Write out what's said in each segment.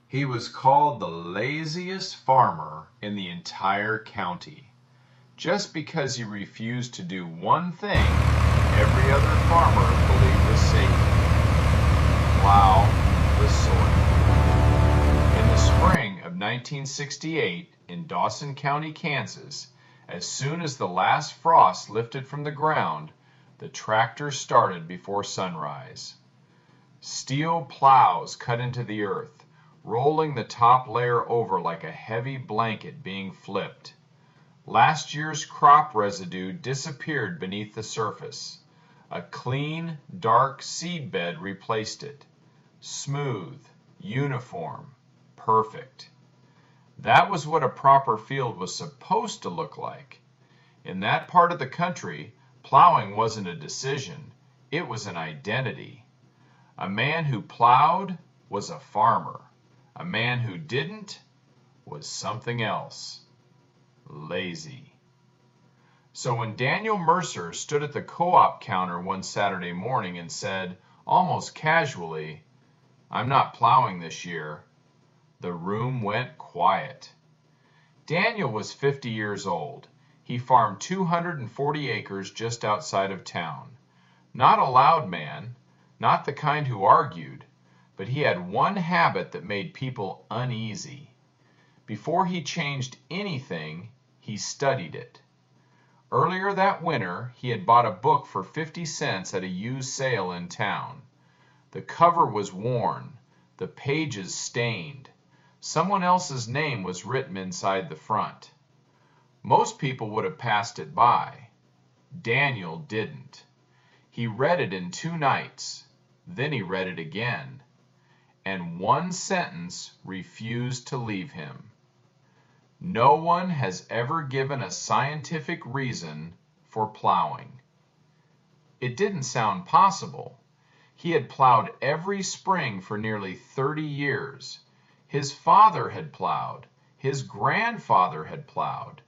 He was called the laziest farmer in the entire county, just because he refused to do one thing every other farmer believed was safe: plow the soil. In the spring of 1968, in Dawson County, Kansas, as soon as the last frost lifted from the ground, the tractor started before sunrise. Steel plows cut into the earth, rolling the top layer over like a heavy blanket being flipped. Last year's crop residue disappeared beneath the surface. A clean, dark seed bed replaced it. Smooth, uniform, perfect. That was what a proper field was supposed to look like. In that part of the country, plowing wasn't a decision, it was an identity. A man who plowed was a farmer. A man who didn't was something else: lazy. So when Daniel Mercer stood at the co-op counter one Saturday morning and said, almost casually, "I'm not plowing this year," the room went quiet. Daniel was 50 years old. He farmed 240 acres just outside of town. Not a loud man, not the kind who argued, but he had one habit that made people uneasy. Before he changed anything, he studied it. Earlier that winter, he had bought a book for 50 cents at a used sale in town. The cover was worn, the pages stained. Someone else's name was written inside the front. Most people would have passed it by. Daniel didn't. He read it in 2 nights. Then he read it again. And one sentence refused to leave him. No one has ever given a scientific reason for plowing. It didn't sound possible. He had plowed every spring for nearly 30 years. His father had plowed. His grandfather had plowed.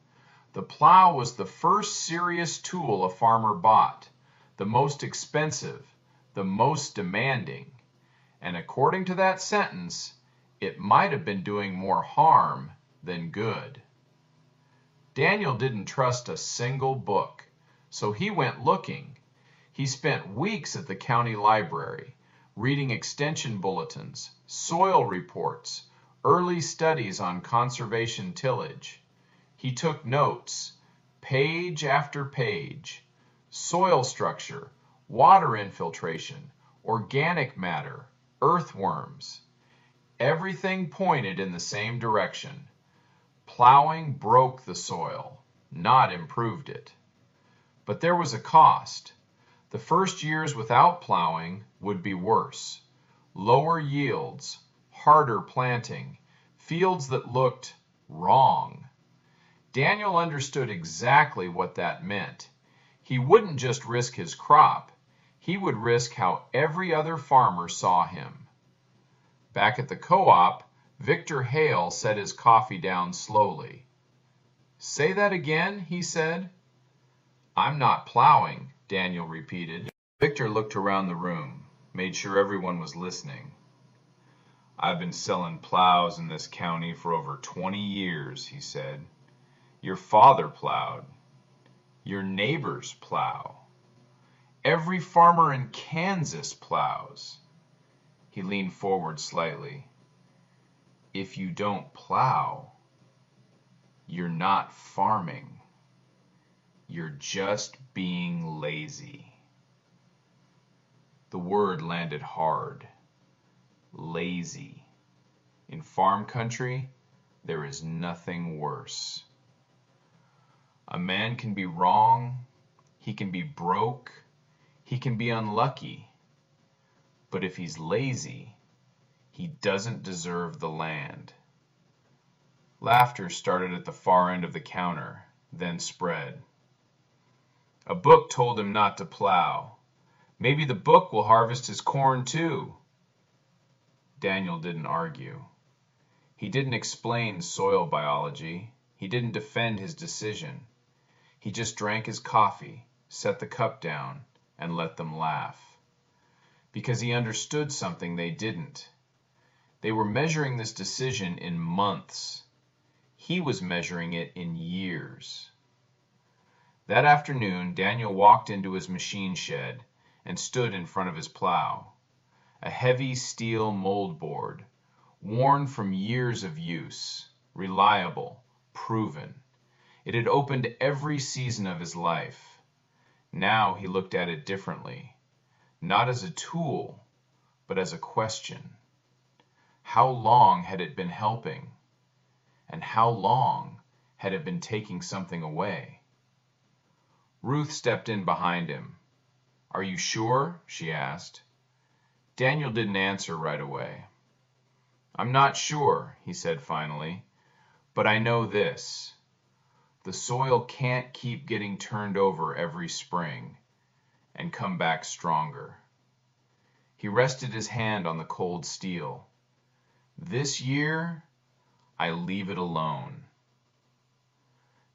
The plow was the first serious tool a farmer bought, the most expensive, the most demanding. And according to that sentence, it might have been doing more harm than good. Daniel didn't trust a single book, so he went looking. He spent weeks at the county library, reading extension bulletins, soil reports, early studies on conservation tillage. He took notes, page after page: soil structure, water infiltration, organic matter, earthworms. Everything pointed in the same direction. Plowing broke the soil, not improved it. But there was a cost. The first years without plowing would be worse. Lower yields, harder planting, fields that looked wrong. Daniel understood exactly what that meant. He wouldn't just risk his crop, he would risk how every other farmer saw him. Back at the co-op, Victor Hale set his coffee down slowly. "Say that again," he said. "I'm not plowing," Daniel repeated. Victor looked around the room, made sure everyone was listening. "I've been selling plows in this county for over 20 years," he said. "Your father plowed. Your neighbors plow. Every farmer in Kansas plows." He leaned forward slightly. "If you don't plow, you're not farming. You're just being lazy." The word landed hard. Lazy. In farm country, there is nothing worse. A man can be wrong, he can be broke, he can be unlucky. But if he's lazy, he doesn't deserve the land. Laughter started at the far end of the counter, then spread. "A book told him not to plow. Maybe the book will harvest his corn too." Daniel didn't argue. He didn't explain soil biology. He didn't defend his decision. He just drank his coffee, set the cup down, and let them laugh. Because he understood something they didn't. They were measuring this decision in months. He was measuring it in years. That afternoon, Daniel walked into his machine shed and stood in front of his plow. A heavy steel mold board, worn from years of use, reliable, proven. It had opened every season of his life. Now he looked at it differently, not as a tool, but as a question. How long had it been helping? And how long had it been taking something away? Ruth stepped in behind him. "Are you sure?" she asked. Daniel didn't answer right away. "I'm not sure," he said finally, "but I know this. The soil can't keep getting turned over every spring and come back stronger." He rested his hand on the cold steel. "This year, I leave it alone."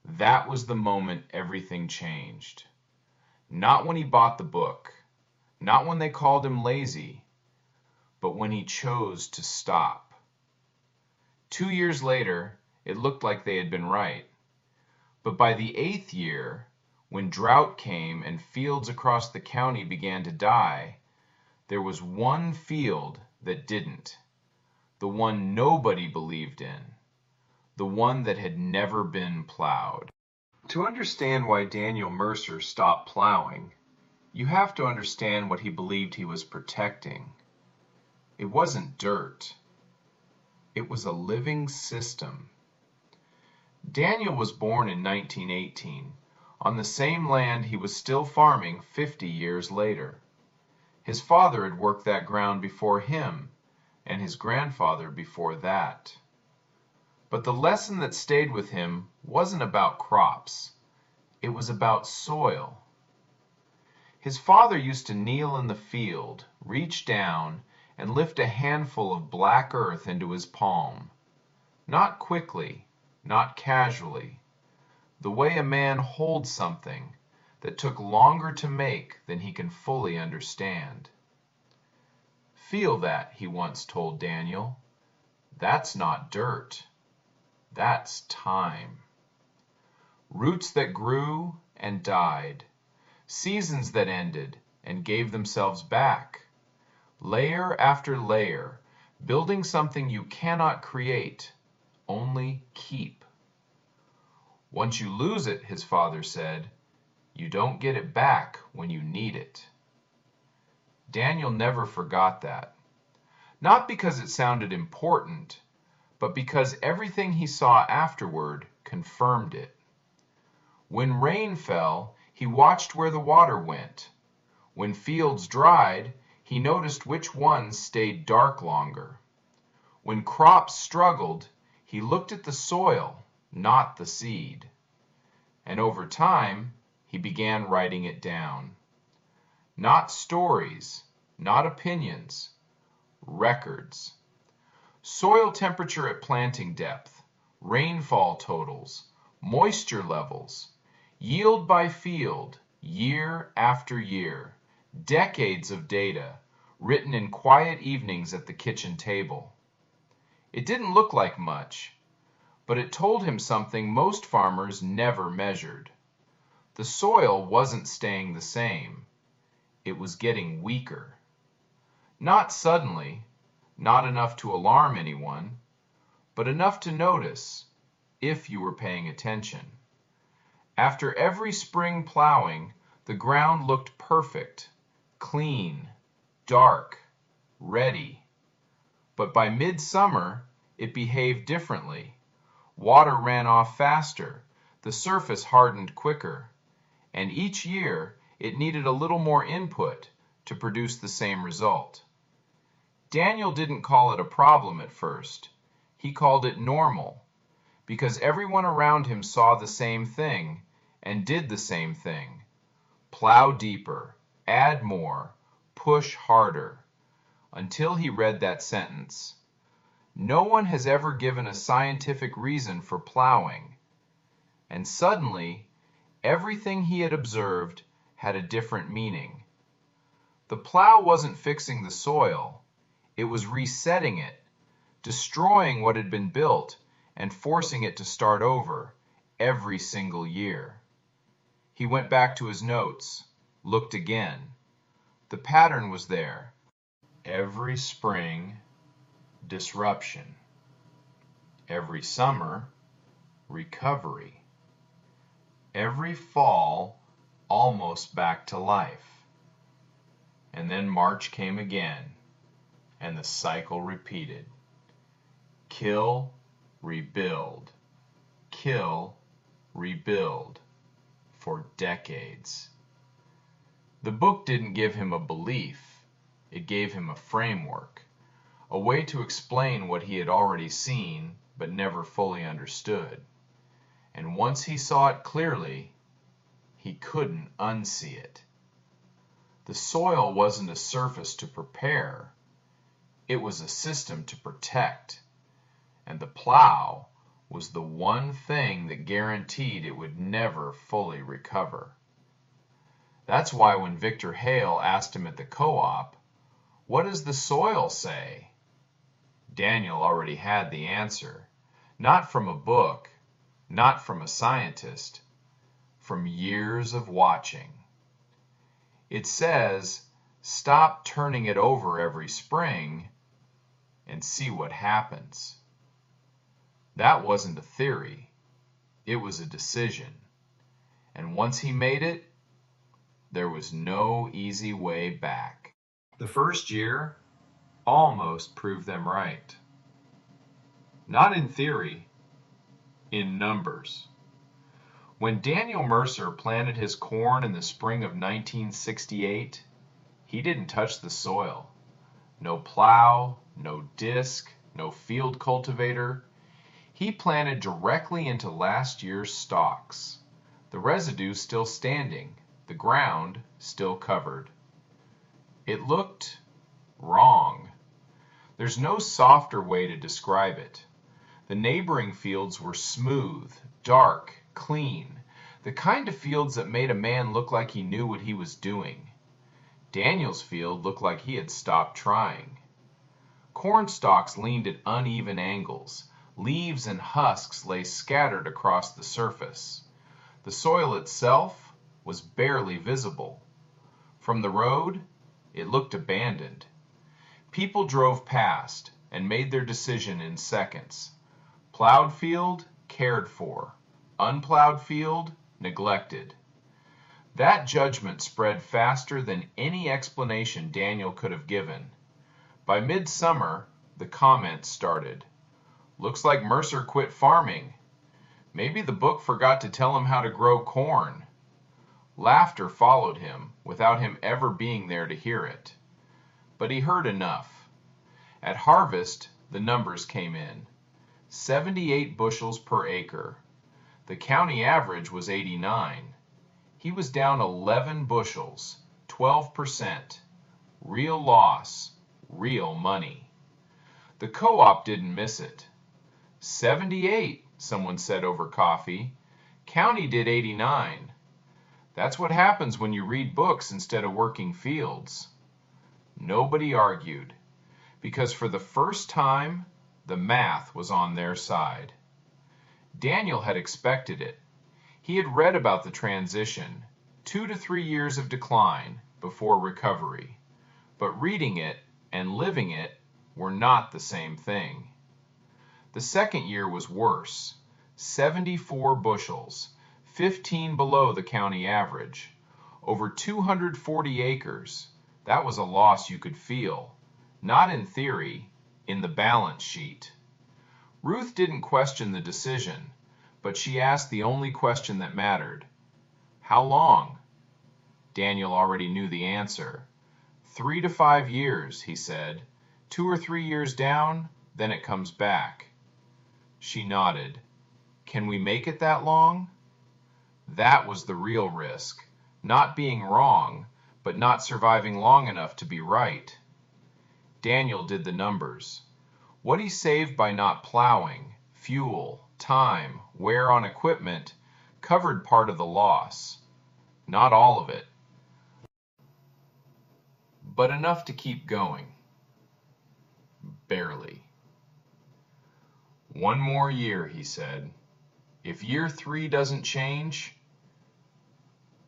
That was the moment everything changed. Not when he bought the book, not when they called him lazy, but when he chose to stop. 2 years later, it looked like they had been right. But by the 8th year, when drought came and fields across the county began to die, there was one field that didn't. The one nobody believed in. The one that had never been plowed. To understand why Daniel Mercer stopped plowing, you have to understand what he believed he was protecting. It wasn't dirt. It was a living system. Daniel was born in 1918, on the same land he was still farming 50 years later. His father had worked that ground before him, and his grandfather before that. But the lesson that stayed with him wasn't about crops. It was about soil. His father used to kneel in the field, reach down, and lift a handful of black earth into his palm. Not quickly, not casually. The way a man holds something that took longer to make than he can fully understand. "Feel that," he once told Daniel. "That's not dirt. That's time." Roots that grew and died. Seasons that ended and gave themselves back. Layer after layer, building something you cannot create, only keep. "Once you lose it," his father said, "you don't get it back when you need it." Daniel never forgot that. Not because it sounded important, but because everything he saw afterward confirmed it. When rain fell, he watched where the water went. When fields dried, he noticed which ones stayed dark longer. When crops struggled, he looked at the soil, not the seed. And over time, he began writing it down. Not stories, not opinions, records. Soil temperature at planting depth, rainfall totals, moisture levels, yield by field, year after year, decades of data, written in quiet evenings at the kitchen table. It didn't look like much, but it told him something most farmers never measured. The soil wasn't staying the same. It was getting weaker. Not suddenly, not enough to alarm anyone, but enough to notice, if you were paying attention. After every spring plowing, the ground looked perfect, clean, dark, ready. But by midsummer, it behaved differently. Water ran off faster, the surface hardened quicker, and each year it needed a little more input to produce the same result. Daniel didn't call it a problem at first. He called it normal, because everyone around him saw the same thing and did the same thing. Plow deeper, add more, push harder, until he read that sentence. No one has ever given a scientific reason for plowing. And suddenly, everything he had observed had a different meaning. The plow wasn't fixing the soil, it was resetting it, destroying what had been built and forcing it to start over every single year. He went back to his notes, looked again. The pattern was there. Every spring, disruption. Every summer, recovery. Every fall, almost back to life. And then March came again, and the cycle repeated. Kill, rebuild. Kill, rebuild. For decades. The book didn't give him a belief. It gave him a framework, a way to explain what he had already seen but never fully understood. And once he saw it clearly, he couldn't unsee it. The soil wasn't a surface to prepare. It was a system to protect. And the plow was the one thing that guaranteed it would never fully recover. That's why when Victor Hale asked him at the co-op, "What does the soil say?" Daniel already had the answer, not from a book, not from a scientist, from years of watching. It says, stop turning it over every spring and see what happens. That wasn't a theory. It was a decision. And once he made it, there was no easy way back. The first year almost proved them right. Not in theory, in numbers. When Daniel Mercer planted his corn in the spring of 1968, he didn't touch the soil. No plow, no disc, no field cultivator. He planted directly into last year's stalks. The residue still standing, the ground still covered. It looked wrong. There's no softer way to describe it. The neighboring fields were smooth, dark, clean, the kind of fields that made a man look like he knew what he was doing. Daniel's field looked like he had stopped trying. Corn stalks leaned at uneven angles. Leaves and husks lay scattered across the surface. The soil itself was barely visible. From the road, it looked abandoned. People drove past and made their decision in seconds. Plowed field, cared for. Unplowed field, neglected. That judgment spread faster than any explanation Daniel could have given. By midsummer, the comments started. Looks like Mercer quit farming. Maybe the book forgot to tell him how to grow corn. Laughter followed him, without him ever being there to hear it. But he heard enough. At harvest, the numbers came in. 78 bushels per acre. The county average was 89. He was down 11 bushels, 12%. Real loss, real money. The co-op didn't miss it. 78, someone said over coffee. County did 89. That's what happens when you read books instead of working fields. Nobody argued, because for the first time, the math was on their side. Daniel had expected it. He had read about the transition, 2 to 3 years of decline before recovery. But reading it and living it were not the same thing. The second year was worse. 74 bushels, 15 below the county average. Over 240 acres. That was a loss you could feel. Not in theory, in the balance sheet. Ruth didn't question the decision, but she asked the only question that mattered. How long? Daniel already knew the answer. 3 to 5 years, he said. 2 or 3 years down, then it comes back. She nodded. Can we make it that long? That was the real risk. Not being wrong, but not surviving long enough to be right. Daniel did the numbers. What he saved by not plowing, fuel, time, wear on equipment, covered part of the loss. Not all of it, but enough to keep going. Barely. "One more year," he said. "If year 3 doesn't change,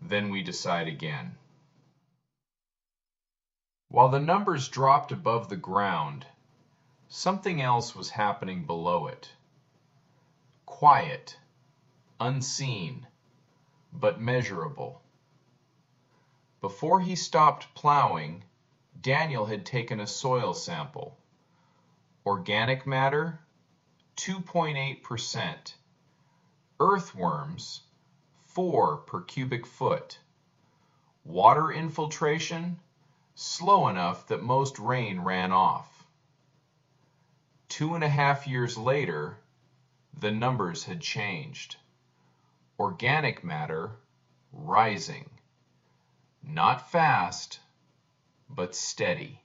then we decide again." While the numbers dropped above the ground, something else was happening below it. Quiet, unseen, but measurable. Before he stopped plowing, Daniel had taken a soil sample. Organic matter, 2.8%. Earthworms, 4 per cubic foot. Water infiltration, slow enough that most rain ran off. 2.5 years later, the numbers had changed. Organic matter rising. Not fast, but steady.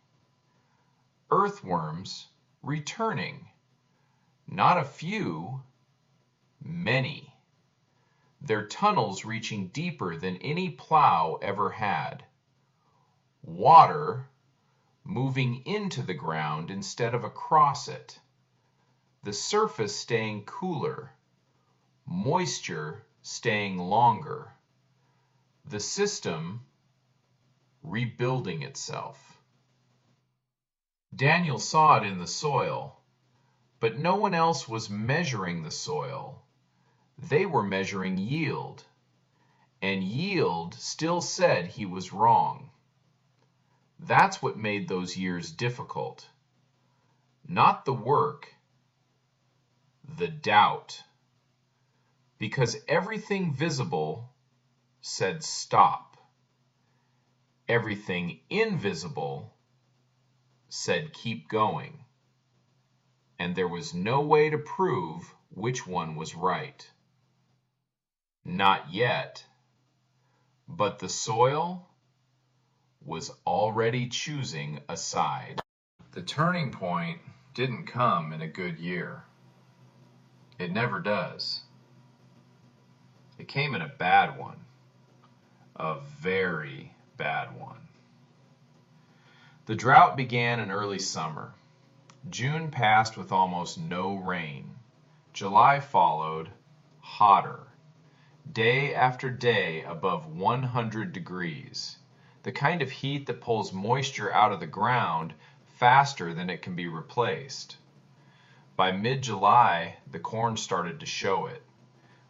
Earthworms returning. Not a few, many. Their tunnels reaching deeper than any plow ever had. Water moving into the ground instead of across it. The surface staying cooler. Moisture staying longer. The system rebuilding itself. Daniel saw it in the soil, but no one else was measuring the soil. They were measuring yield, and yield still said he was wrong. That's what made those years difficult. Not the work, the doubt. Because everything visible said stop. Everything invisible said keep going. And there was no way to prove which one was right. Not yet. But the soil was already choosing a side. The turning point didn't come in a good year. It never does. It came in a bad one. A very bad one. The drought began in early summer. June passed with almost no rain. July followed, hotter. Day after day above 100 degrees. The kind of heat that pulls moisture out of the ground faster than it can be replaced. By mid-July, the corn started to show it.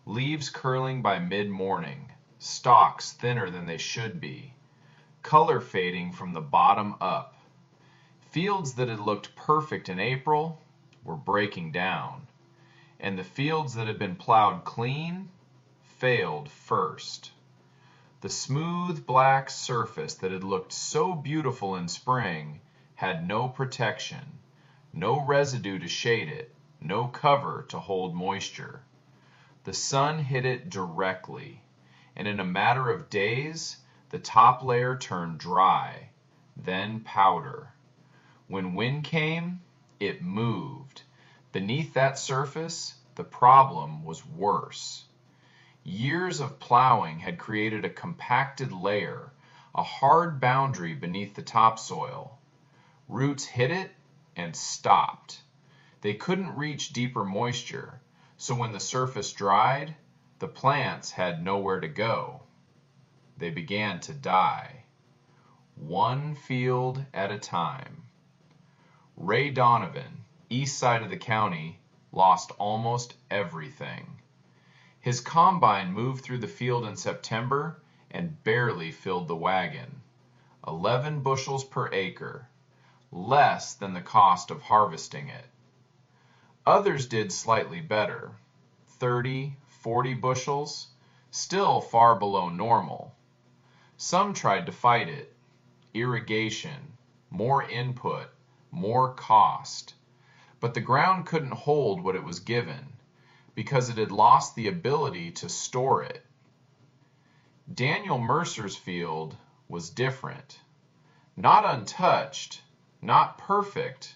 Leaves curling by mid-morning, stalks thinner than they should be, color fading from the bottom up. Fields that had looked perfect in April were breaking down, and the fields that had been plowed clean failed first. The smooth black surface that had looked so beautiful in spring had no protection, no residue to shade it, no cover to hold moisture. The sun hit it directly, and in a matter of days, the top layer turned dry, then powder. When wind came, it moved. Beneath that surface, the problem was worse. Years of plowing had created a compacted layer, a hard boundary beneath the topsoil. Roots hit it and stopped. They couldn't reach deeper moisture, so when the surface dried, the plants had nowhere to go. They began to die, one field at a time. Ray Donovan, east side of the county, lost almost everything. His combine moved through the field in September and barely filled the wagon. 11 bushels per acre, less than the cost of harvesting it. Others did slightly better, 30, 40 bushels, still far below normal. Some tried to fight it. Irrigation, more input, more cost. But the ground couldn't hold what it was given because it had lost the ability to store it. Daniel Mercer's field was different. Not untouched, not perfect,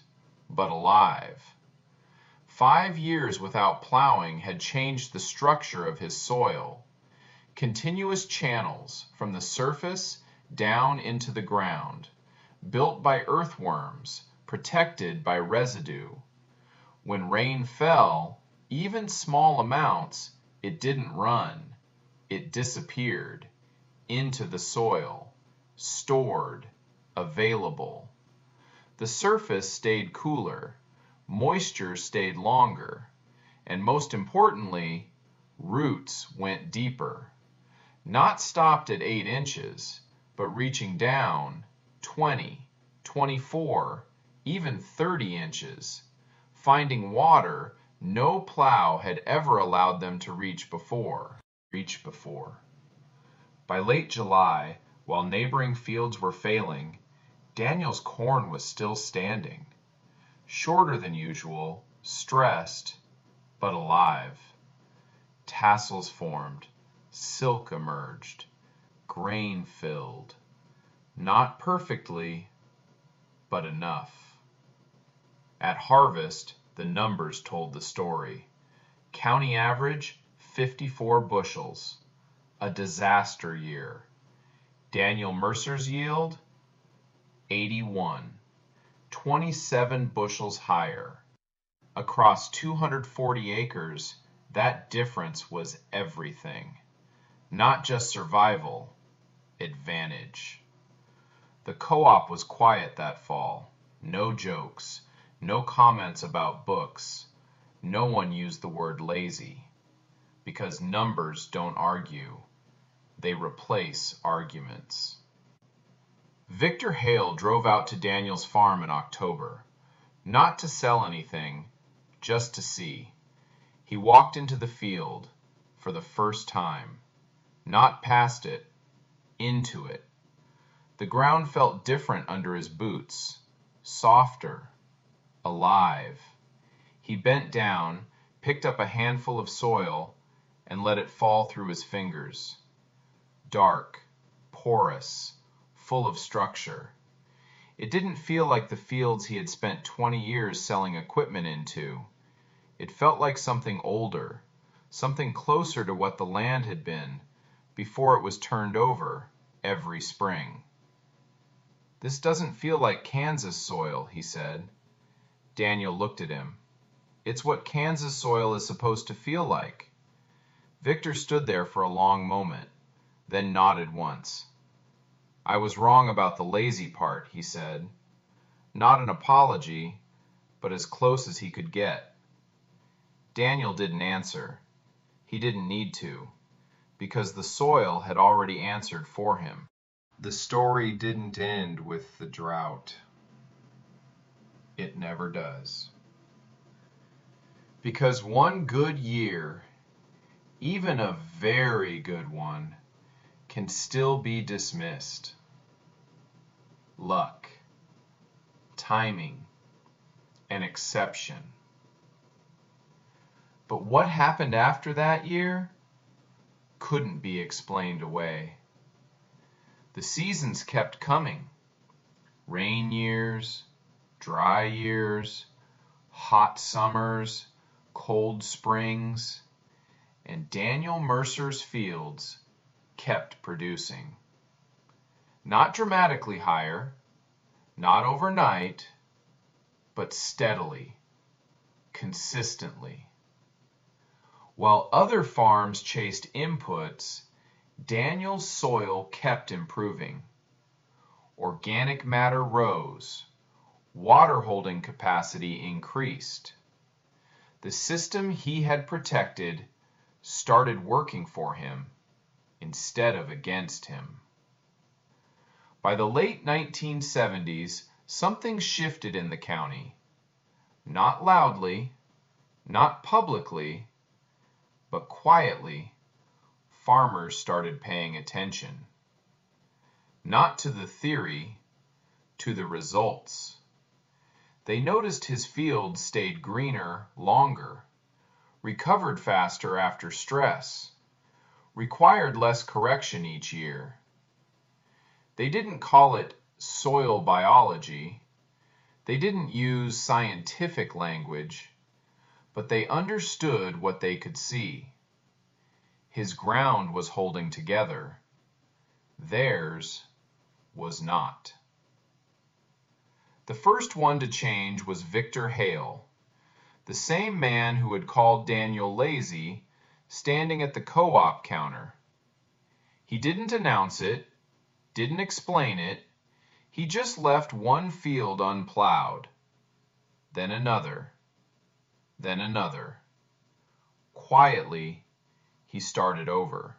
but alive. 5 years without plowing had changed the structure of his soil. Continuous channels from the surface down into the ground, built by earthworms, protected by residue. When rain fell, even small amounts, it didn't run. It disappeared into the soil, stored, available. The surface stayed cooler, moisture stayed longer, and most importantly, roots went deeper. Not stopped at 8 inches, but reaching down 20, 24, even 30 inches, finding water no plow had ever allowed them to reach before. By late July, while neighboring fields were failing, Daniel's corn was still standing, shorter than usual, stressed, but alive. Tassels formed, silk emerged, grain filled. Not perfectly, but enough. At harvest, the numbers told the story. County average, 54 bushels. A disaster year. Daniel Mercer's yield, 81. 27 bushels higher. Across 240 acres, that difference was everything. Not just survival, advantage. The co-op was quiet that fall. No jokes, no comments about books. No one used the word lazy. Because numbers don't argue. They replace arguments. Victor Hale drove out to Daniel's farm in October. Not to sell anything, just to see. He walked into the field for the first time. Not past it, into it. The ground felt different under his boots, softer, alive. He bent down, picked up a handful of soil, and let it fall through his fingers. Dark, porous, full of structure. It didn't feel like the fields he had spent 20 years selling equipment into. It felt like something older, something closer to what the land had been before it was turned over every spring. "This doesn't feel like Kansas soil," he said. Daniel looked at him. "It's what Kansas soil is supposed to feel like." Victor stood there for a long moment, then nodded once. "I was wrong about the lazy part," he said. Not an apology, but as close as he could get. Daniel didn't answer. He didn't need to, because the soil had already answered for him. The story didn't end with the drought. It never does. Because one good year, even a very good one, can still be dismissed. Luck, timing, an exception. But what happened after that year couldn't be explained away. The seasons kept coming. Rain years, dry years, hot summers, cold springs, and Daniel Mercer's fields kept producing. Not dramatically higher, not overnight, but steadily, consistently. While other farms chased inputs, Daniel's soil kept improving. Organic matter rose, water holding capacity increased. The system he had protected started working for him instead of against him. By the late 1970s, something shifted in the county. Not loudly, not publicly, but quietly, farmers started paying attention. Not to the theory, to the results. They noticed his fields stayed greener longer, recovered faster after stress, required less correction each year. They didn't call it soil biology. They didn't use scientific language, but they understood what they could see. His ground was holding together. Theirs was not. The first one to change was Victor Hale. The same man who had called Daniel lazy, standing at the co-op counter. He didn't announce it, didn't explain it. He just left one field unplowed, then another, then another. Quietly, he started over.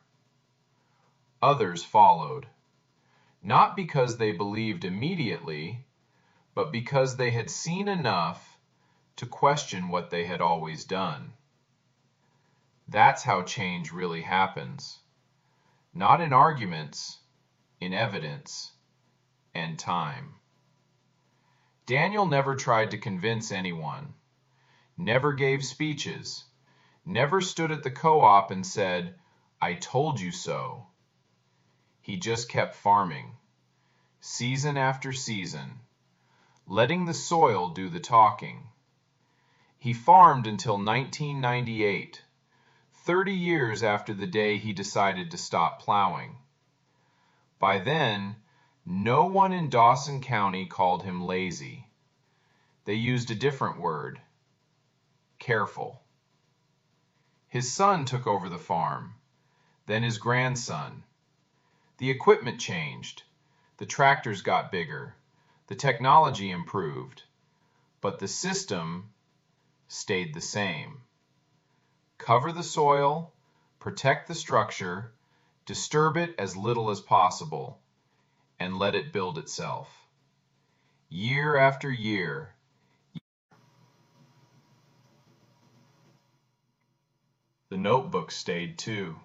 Others followed, not because they believed immediately, but because they had seen enough to question what they had always done. That's how change really happens. Not in arguments, in evidence and time. Daniel never tried to convince anyone, never gave speeches, never stood at the co-op and said, "I told you so." He just kept farming, season after season, letting the soil do the talking. He farmed until 1998, 30 years after the day he decided to stop plowing. By then, no one in Dawson County called him lazy. They used a different word, careful. His son took over the farm, then his grandson. The equipment changed, the tractors got bigger, the technology improved, but the system stayed the same. Cover the soil, protect the structure, disturb it as little as possible, and let it build itself. Year after year. The notebook stayed too.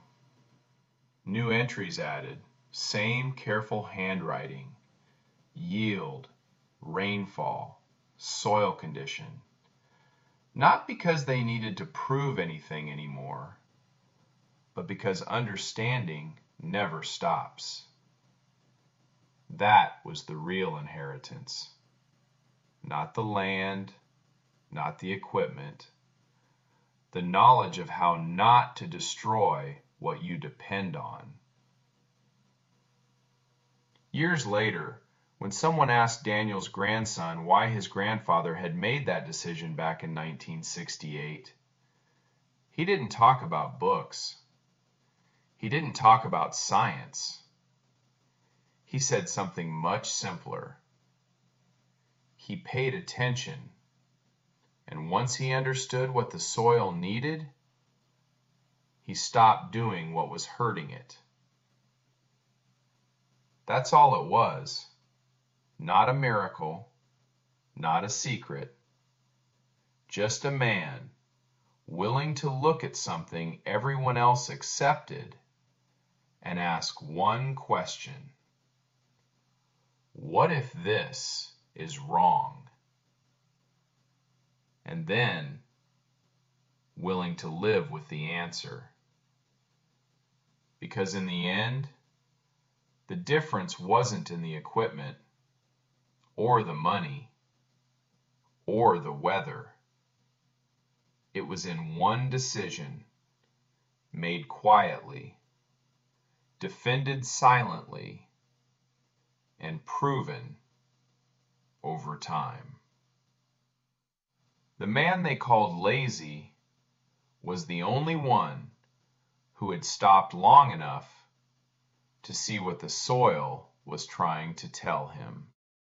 New entries added, same careful handwriting, yield, rainfall, soil condition. Not because they needed to prove anything anymore, but because understanding never stops. That was the real inheritance. Not the land, not the equipment. The knowledge of how not to destroy what you depend on. Years later, when someone asked Daniel's grandson why his grandfather had made that decision back in 1968, he didn't talk about books. He didn't talk about science. He said something much simpler. He paid attention, and once he understood what the soil needed, he stopped doing what was hurting it. That's all it was. Not a miracle, not a secret. Just a man willing to look at something everyone else accepted and ask one question. What if this is wrong? And then willing to live with the answer. Because in the end, the difference wasn't in the equipment, or the money, or the weather. It was in one decision, made quietly, defended silently, and proven over time. The man they called lazy was the only one who had stopped long enough to see what the soil was trying to tell him.